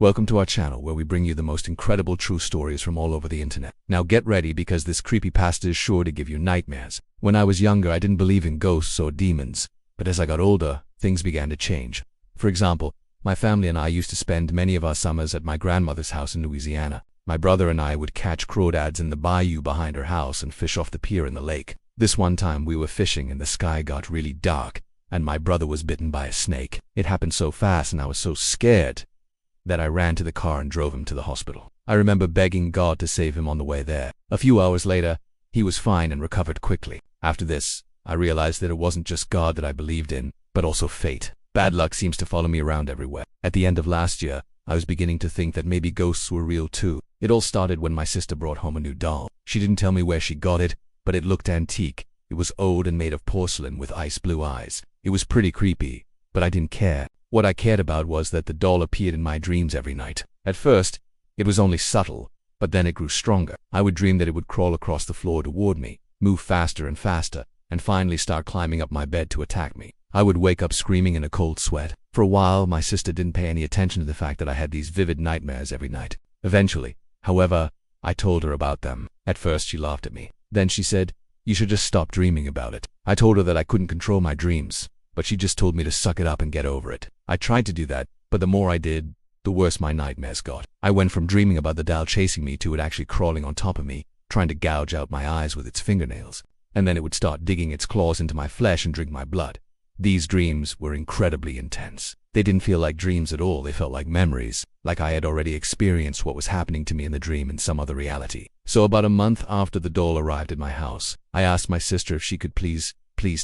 Welcome to our channel where we bring you the most incredible true stories from all over the internet. Now get ready because this creepypasta is sure to give you nightmares. When I was younger, I didn't believe in ghosts or demons, but as I got older, things began to change. For example, my family and I used to spend many of our summers at my grandmother's house in Louisiana. My brother and I would catch crawdads in the bayou behind her house and fish off the pier in the lake. This one time we were fishing and the sky got really dark, and my brother was bitten by a snake. It happened so fast and I was so scared that I ran to the car and drove him to the hospital. I remember begging God to save him on the way there. A few hours later, he was fine and recovered quickly. After this, I realized that it wasn't just God that I believed in, but also fate. Bad luck seems to follow me around everywhere. At the end of last year, I was beginning to think that maybe ghosts were real too. It all started when my sister brought home a new doll. She didn't tell me where she got it, but it looked antique. It was old and made of porcelain with ice blue eyes. It was pretty creepy, but I didn't care. What I cared about was that the doll appeared in my dreams every night. At first, it was only subtle, but then it grew stronger. I would dream that it would crawl across the floor toward me, move faster and faster, and finally start climbing up my bed to attack me. I would wake up screaming in a cold sweat. For a while, my sister didn't pay any attention to the fact that I had these vivid nightmares every night. Eventually, however, I told her about them. At first, she laughed at me. Then she said, "You should just stop dreaming about it." I told her that I couldn't control my dreams, but she just told me to suck it up and get over it. I tried to do that, but the more I did, the worse my nightmares got. I went from dreaming about the doll chasing me to it actually crawling on top of me, trying to gouge out my eyes with its fingernails, and then it would start digging its claws into my flesh and drink my blood. These dreams were incredibly intense. They didn't feel like dreams at all, they felt like memories, like I had already experienced what was happening to me in the dream in some other reality. So about a month after the doll arrived at my house, I asked my sister if she could please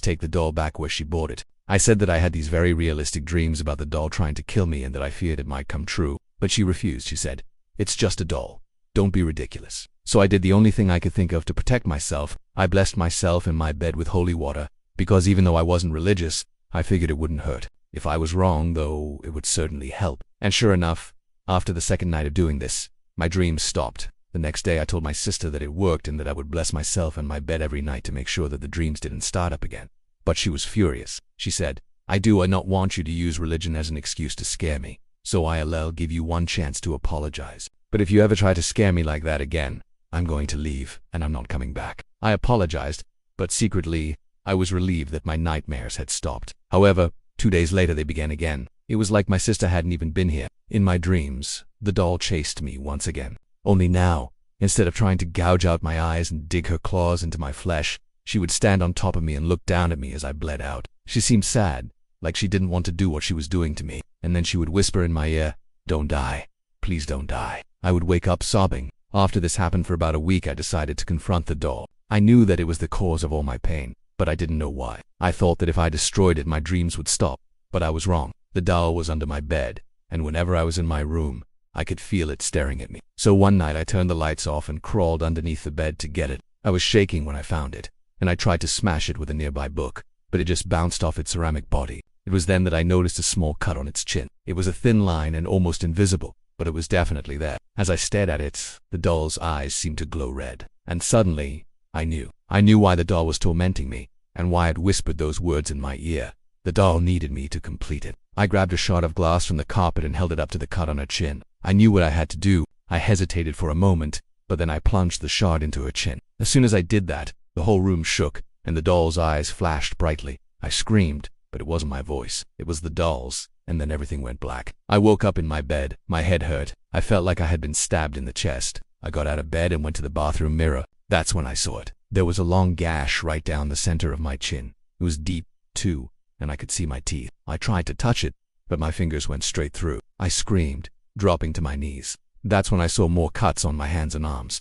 take the doll back where she bought it. I said that I had these very realistic dreams about the doll trying to kill me and that I feared it might come true, but she refused. She said, "It's just a doll. Don't be ridiculous." So I did the only thing I could think of to protect myself. I blessed myself in my bed with holy water, because even though I wasn't religious, I figured it wouldn't hurt. If I was wrong, though, it would certainly help. And sure enough, after the second night of doing this, my dreams stopped. The next day I told my sister that it worked and that I would bless myself and my bed every night to make sure that the dreams didn't start up again. But she was furious. She said, I do not want you to use religion as an excuse to scare me, so I'll give you one chance to apologize. But if you ever try to scare me like that again, I'm going to leave, and I'm not coming back. I apologized, but secretly, I was relieved that my nightmares had stopped. However, 2 days later they began again. It was like my sister hadn't even been here. In my dreams, the doll chased me once again. Only now, instead of trying to gouge out my eyes and dig her claws into my flesh, she would stand on top of me and look down at me as I bled out. She seemed sad, like she didn't want to do what she was doing to me, and then she would whisper in my ear, "Don't die. Please don't die." I would wake up sobbing. After this happened for about a week, I decided to confront the doll. I knew that it was the cause of all my pain, but I didn't know why. I thought that if I destroyed it, my dreams would stop, but I was wrong. The doll was under my bed, and whenever I was in my room, I could feel it staring at me. So one night I turned the lights off and crawled underneath the bed to get it. I was shaking when I found it, and I tried to smash it with a nearby book, but it just bounced off its ceramic body. It was then that I noticed a small cut on its chin. It was a thin line and almost invisible, but it was definitely there. As I stared at it, the doll's eyes seemed to glow red, and suddenly, I knew. I knew why the doll was tormenting me, and why it whispered those words in my ear. The doll needed me to complete it. I grabbed a shard of glass from the carpet and held it up to the cut on her chin. I knew what I had to do. I hesitated for a moment, but then I plunged the shard into her chin. As soon as I did that, the whole room shook, and the doll's eyes flashed brightly. I screamed, but it wasn't my voice. It was the doll's, and then everything went black. I woke up in my bed. My head hurt. I felt like I had been stabbed in the chest. I got out of bed and went to the bathroom mirror. That's when I saw it. There was a long gash right down the center of my chin. It was deep, too, and I could see my teeth. I tried to touch it, but my fingers went straight through. I screamed, dropping to my knees. That's when I saw more cuts on my hands and arms.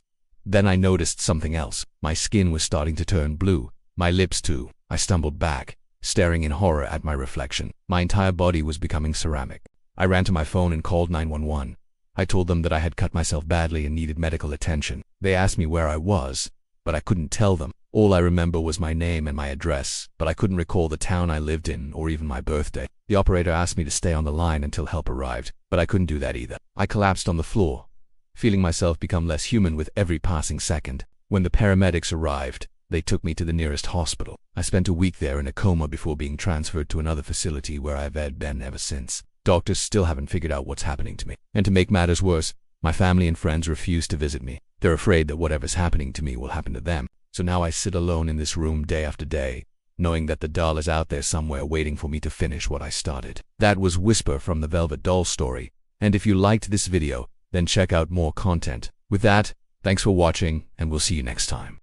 Then I noticed something else. My skin was starting to turn blue. My lips too. I stumbled back, staring in horror at my reflection. My entire body was becoming ceramic. I ran to my phone and called 911. I told them that I had cut myself badly and needed medical attention. They asked me where I was, but I couldn't tell them. All I remember was my name and my address, but I couldn't recall the town I lived in or even my birthday. The operator asked me to stay on the line until help arrived, but I couldn't do that either. I collapsed on the floor, feeling myself become less human with every passing second. When the paramedics arrived, they took me to the nearest hospital. I spent a week there in a coma before being transferred to another facility where I've been ever since. Doctors still haven't figured out what's happening to me. And to make matters worse, my family and friends refuse to visit me. They're afraid that whatever's happening to me will happen to them. So now I sit alone in this room day after day, knowing that the doll is out there somewhere waiting for me to finish what I started. That was Whisper from the Velvet Doll story. And if you liked this video, then check out more content. With that, thanks for watching, and we'll see you next time.